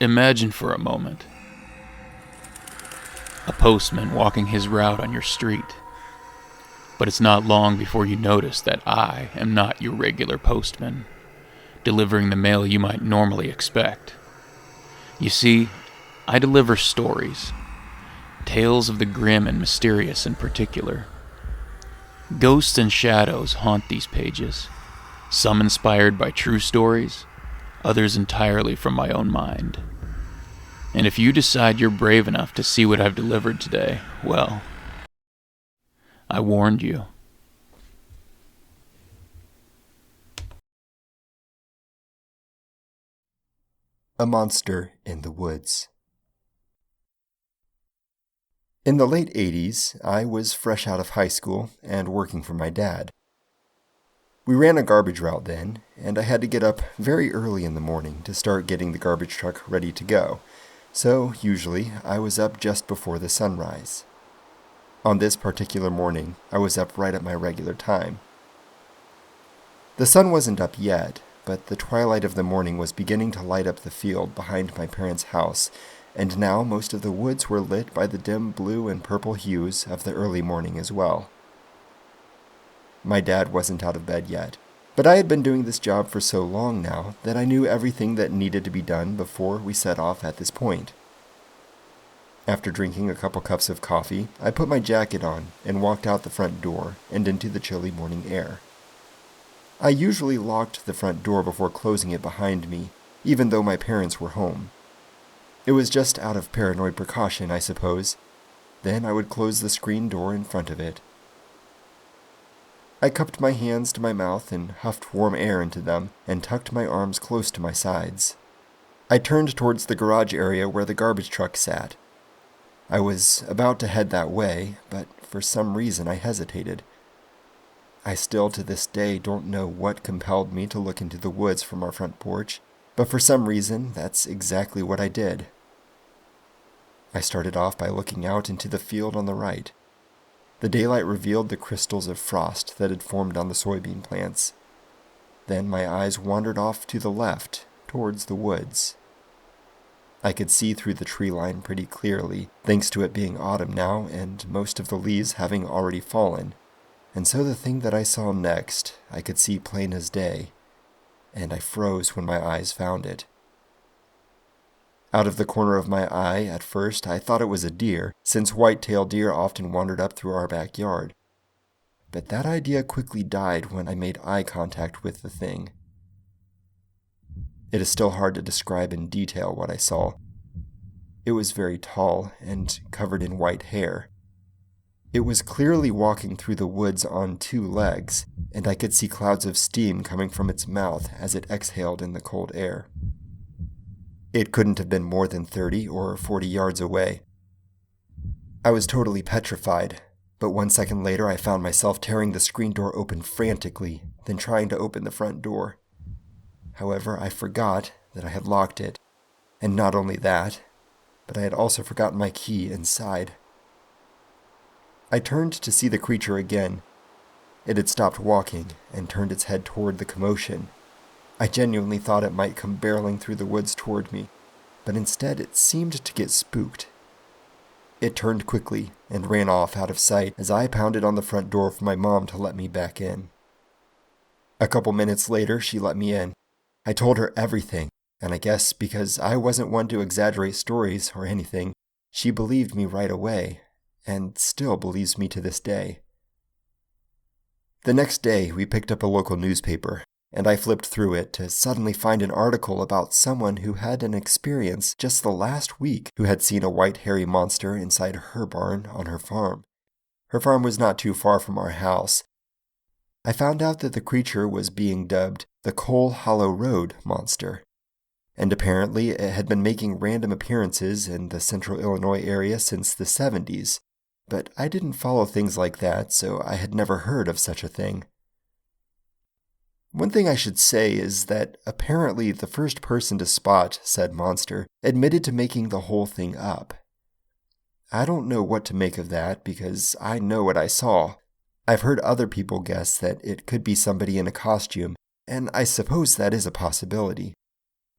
Imagine for a moment a postman walking his route on your street. But it's not long before you notice that I am not your regular postman, delivering the mail you might normally expect. You see, I deliver stories, tales of the grim and mysterious in particular. Ghosts and shadows haunt these pages, some inspired by true stories, others entirely from my own mind. And if you decide you're brave enough to see what I've delivered today, well, I warned you. A Monster in the Woods. In the late 80s, I was fresh out of high school and working for my dad. We ran a garbage route then, and I had to get up very early in the morning to start getting the garbage truck ready to go, so usually I was up just before the sunrise. On this particular morning, I was up right at my regular time. The sun wasn't up yet, but the twilight of the morning was beginning to light up the field behind my parents' house, and now most of the woods were lit by the dim blue and purple hues of the early morning as well. My dad wasn't out of bed yet, but I had been doing this job for so long now that I knew everything that needed to be done before we set off at this point. After drinking a couple cups of coffee, I put my jacket on and walked out the front door and into the chilly morning air. I usually locked the front door before closing it behind me, even though my parents were home. It was just out of paranoid precaution, I suppose. Then I would close the screen door in front of it. I cupped my hands to my mouth and huffed warm air into them and tucked my arms close to my sides. I turned towards the garage area where the garbage truck sat. I was about to head that way, but for some reason I hesitated. I still to this day don't know what compelled me to look into the woods from our front porch, but for some reason that's exactly what I did. I started off by looking out into the field on the right. The daylight revealed the crystals of frost that had formed on the soybean plants. Then my eyes wandered off to the left, towards the woods. I could see through the tree line pretty clearly, thanks to it being autumn now and most of the leaves having already fallen. And so the thing that I saw next, I could see plain as day, and I froze when my eyes found it. Out of the corner of my eye, at first, I thought it was a deer, since white-tailed deer often wandered up through our backyard. But that idea quickly died when I made eye contact with the thing. It is still hard to describe in detail what I saw. It was very tall and covered in white hair. It was clearly walking through the woods on two legs, and I could see clouds of steam coming from its mouth as it exhaled in the cold air. It couldn't have been more than 30 or 40 yards away. I was totally petrified, but 1 second later I found myself tearing the screen door open frantically, then trying to open the front door. However, I forgot that I had locked it, and not only that, but I had also forgotten my key inside. I turned to see the creature again. It had stopped walking and turned its head toward the commotion. I genuinely thought it might come barreling through the woods toward me, but instead it seemed to get spooked. It turned quickly and ran off out of sight as I pounded on the front door for my mom to let me back in. A couple minutes later, she let me in. I told her everything, and I guess because I wasn't one to exaggerate stories or anything, she believed me right away, and still believes me to this day. The next day, we picked up a local newspaper, and I flipped through it to suddenly find an article about someone who had an experience just the last week who had seen a white hairy monster inside her barn on her farm. Her farm was not too far from our house. I found out that the creature was being dubbed the Coal Hollow Road Monster, and apparently it had been making random appearances in the central Illinois area since the 70s, but I didn't follow things like that, so I had never heard of such a thing. One thing I should say is that apparently the first person to spot said monster admitted to making the whole thing up. I don't know what to make of that because I know what I saw. I've heard other people guess that it could be somebody in a costume, and I suppose that is a possibility.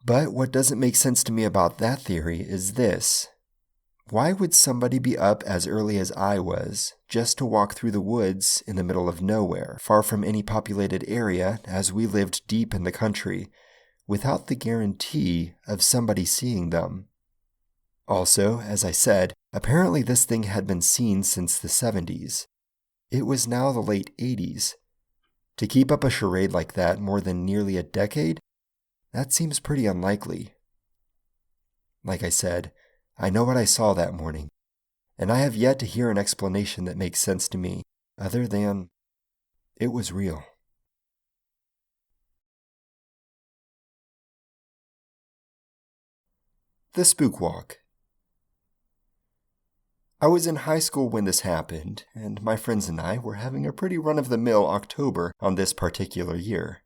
But what doesn't make sense to me about that theory is this. Why would somebody be up as early as I was just to walk through the woods in the middle of nowhere, far from any populated area as we lived deep in the country, without the guarantee of somebody seeing them? Also, as I said, apparently this thing had been seen since the 70s. It was now the late 80s. To keep up a charade like that more than nearly a decade? That seems pretty unlikely. Like I said, I know what I saw that morning, and I have yet to hear an explanation that makes sense to me, other than it was real. The Spook Walk. I was in high school when this happened, and my friends and I were having a pretty run-of-the-mill October on this particular year.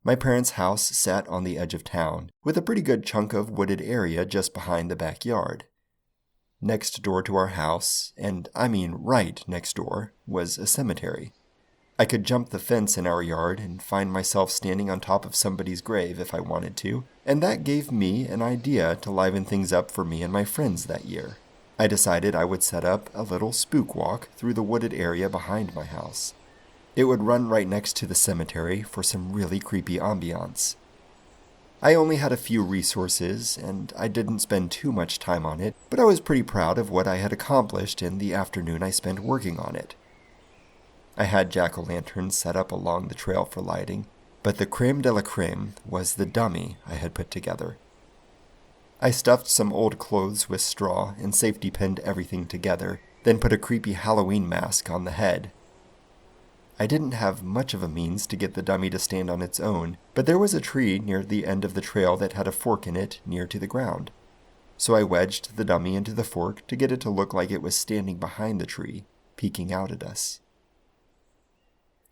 My parents' house sat on the edge of town, with a pretty good chunk of wooded area just behind the backyard. Next door to our house, and I mean right next door, was a cemetery. I could jump the fence in our yard and find myself standing on top of somebody's grave if I wanted to, and that gave me an idea to liven things up for me and my friends that year. I decided I would set up a little spook walk through the wooded area behind my house. It would run right next to the cemetery for some really creepy ambiance. I only had a few resources, and I didn't spend too much time on it, but I was pretty proud of what I had accomplished in the afternoon I spent working on it. I had jack-o'-lanterns set up along the trail for lighting, but the creme de la creme was the dummy I had put together. I stuffed some old clothes with straw and safety pinned everything together, then put a creepy Halloween mask on the head. I didn't have much of a means to get the dummy to stand on its own, but there was a tree near the end of the trail that had a fork in it near to the ground. So I wedged the dummy into the fork to get it to look like it was standing behind the tree, peeking out at us.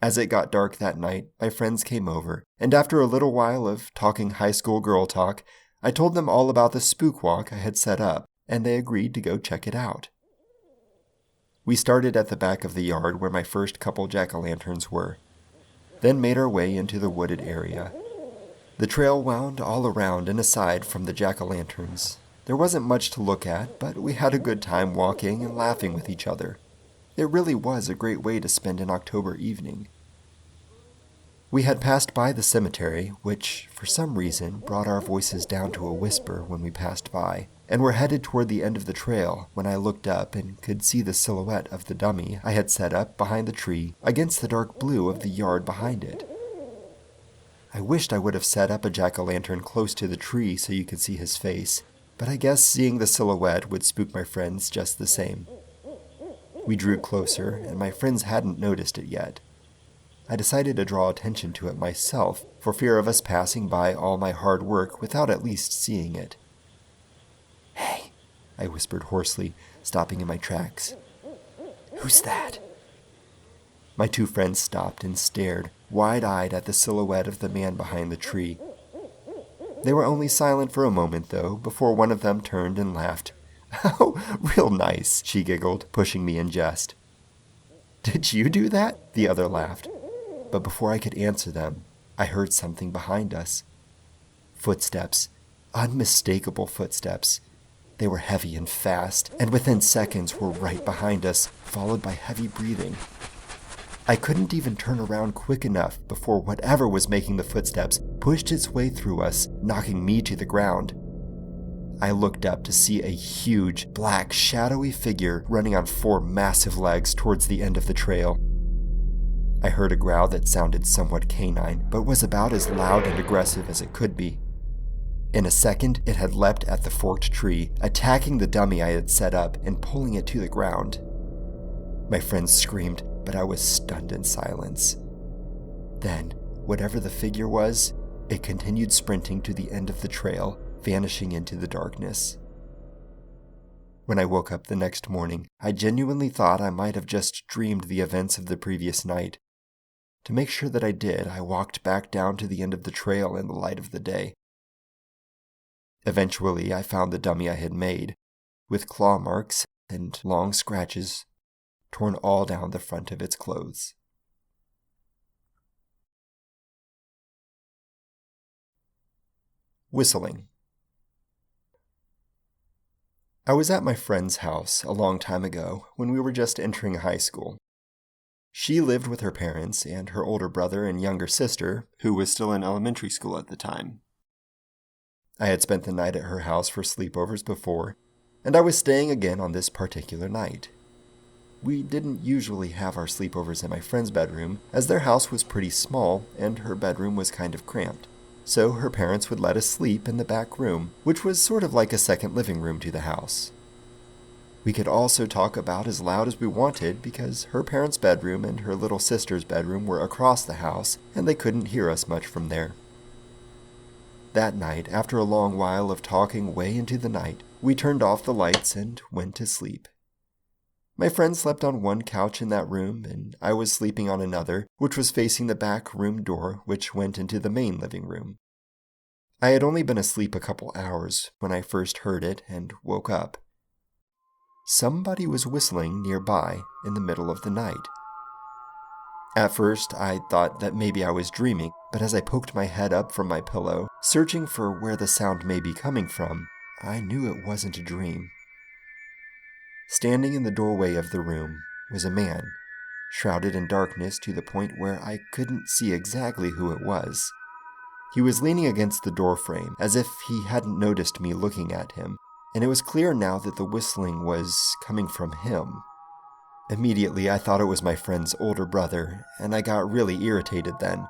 As it got dark that night, my friends came over, and after a little while of talking high school girl talk, I told them all about the spook walk I had set up, and they agreed to go check it out. We started at the back of the yard where my first couple jack-o'-lanterns were, then made our way into the wooded area. The trail wound all around and aside from the jack-o'-lanterns. There wasn't much to look at, but we had a good time walking and laughing with each other. It really was a great way to spend an October evening. We had passed by the cemetery, which, for some reason, brought our voices down to a whisper when we passed by, and were headed toward the end of the trail when I looked up and could see the silhouette of the dummy I had set up behind the tree against the dark blue of the yard behind it. I wished I would have set up a jack-o'-lantern close to the tree so you could see his face, but I guess seeing the silhouette would spook my friends just the same. We drew closer, and my friends hadn't noticed it yet. I decided to draw attention to it myself, for fear of us passing by all my hard work without at least seeing it. "Hey," I whispered hoarsely, stopping in my tracks. "Who's that?" My two friends stopped and stared, wide-eyed at the silhouette of the man behind the tree. They were only silent for a moment, though, before one of them turned and laughed. "Oh, real nice," she giggled, pushing me in jest. "Did you do that?" the other laughed. But before I could answer them, I heard something behind us. Footsteps. Unmistakable footsteps. They were heavy and fast, and within seconds were right behind us, followed by heavy breathing. I couldn't even turn around quick enough before whatever was making the footsteps pushed its way through us, knocking me to the ground. I looked up to see a huge, black, shadowy figure running on 4 massive legs towards the end of the trail. I heard a growl that sounded somewhat canine, but was about as loud and aggressive as it could be. In a second, it had leapt at the forked tree, attacking the dummy I had set up and pulling it to the ground. My friends screamed, but I was stunned in silence. Then, whatever the figure was, it continued sprinting to the end of the trail, vanishing into the darkness. When I woke up the next morning, I genuinely thought I might have just dreamed the events of the previous night. To make sure that I did, I walked back down to the end of the trail in the light of the day. Eventually, I found the dummy I had made, with claw marks and long scratches torn all down the front of its clothes. Whistling. I was at my friend's house a long time ago when we were just entering high school. She lived with her parents and her older brother and younger sister, who was still in elementary school at the time. I had spent the night at her house for sleepovers before, and I was staying again on this particular night. We didn't usually have our sleepovers in my friend's bedroom, as their house was pretty small and her bedroom was kind of cramped. So her parents would let us sleep in the back room, which was sort of like a second living room to the house. We could also talk about as loud as we wanted because her parents' bedroom and her little sister's bedroom were across the house and they couldn't hear us much from there. That night, after a long while of talking way into the night, we turned off the lights and went to sleep. My friend slept on one couch in that room, and I was sleeping on another, which was facing the back room door, which went into the main living room. I had only been asleep a couple hours when I first heard it and woke up. Somebody was whistling nearby in the middle of the night. At first, I thought that maybe I was dreaming, but as I poked my head up from my pillow, searching for where the sound may be coming from, I knew it wasn't a dream. Standing in the doorway of the room was a man, shrouded in darkness to the point where I couldn't see exactly who it was. He was leaning against the doorframe, as if he hadn't noticed me looking at him, and it was clear now that the whistling was coming from him. Immediately, I thought it was my friend's older brother, and I got really irritated then.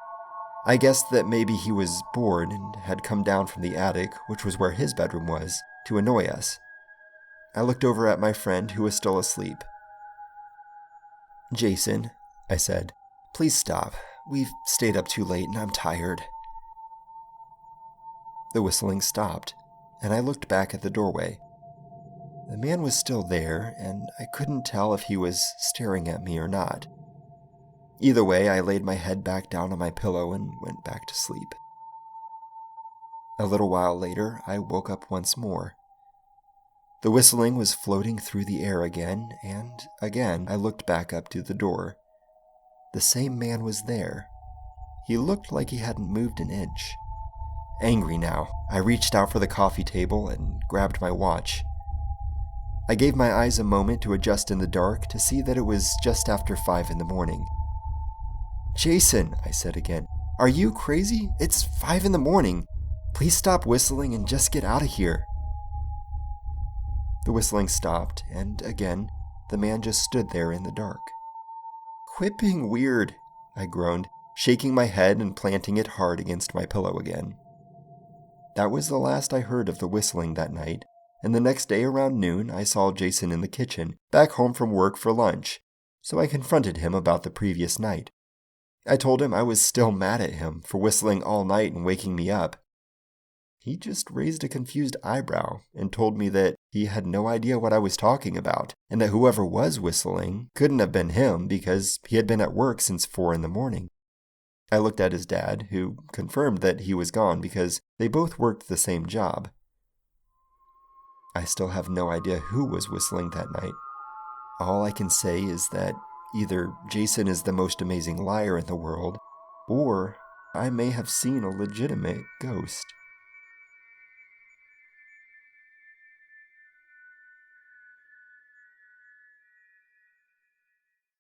I guessed that maybe he was bored and had come down from the attic, which was where his bedroom was, to annoy us. I looked over at my friend who was still asleep. "Jason," I said, "please stop. We've stayed up too late and I'm tired." The whistling stopped, and I looked back at the doorway. The man was still there, and I couldn't tell if he was staring at me or not. Either way, I laid my head back down on my pillow and went back to sleep. A little while later, I woke up once more. The whistling was floating through the air again, and again I looked back up to the door. The same man was there. He looked like he hadn't moved an inch. Angry now, I reached out for the coffee table and grabbed my watch. I gave my eyes a moment to adjust in the dark to see that it was just after 5 in the morning. "Jason," I said again, "are you crazy? It's 5 in the morning. Please stop whistling and just get out of here." The whistling stopped, and again, the man just stood there in the dark. "Quit being weird," I groaned, shaking my head and planting it hard against my pillow again. That was the last I heard of the whistling that night, and the next day around noon I saw Jason in the kitchen, back home from work for lunch, so I confronted him about the previous night. I told him I was still mad at him for whistling all night and waking me up. He just raised a confused eyebrow and told me that he had no idea what I was talking about, and that whoever was whistling couldn't have been him because he had been at work since 4 in the morning. I looked at his dad, who confirmed that he was gone because they both worked the same job. I still have no idea who was whistling that night. All I can say is that either Jason is the most amazing liar in the world, or I may have seen a legitimate ghost.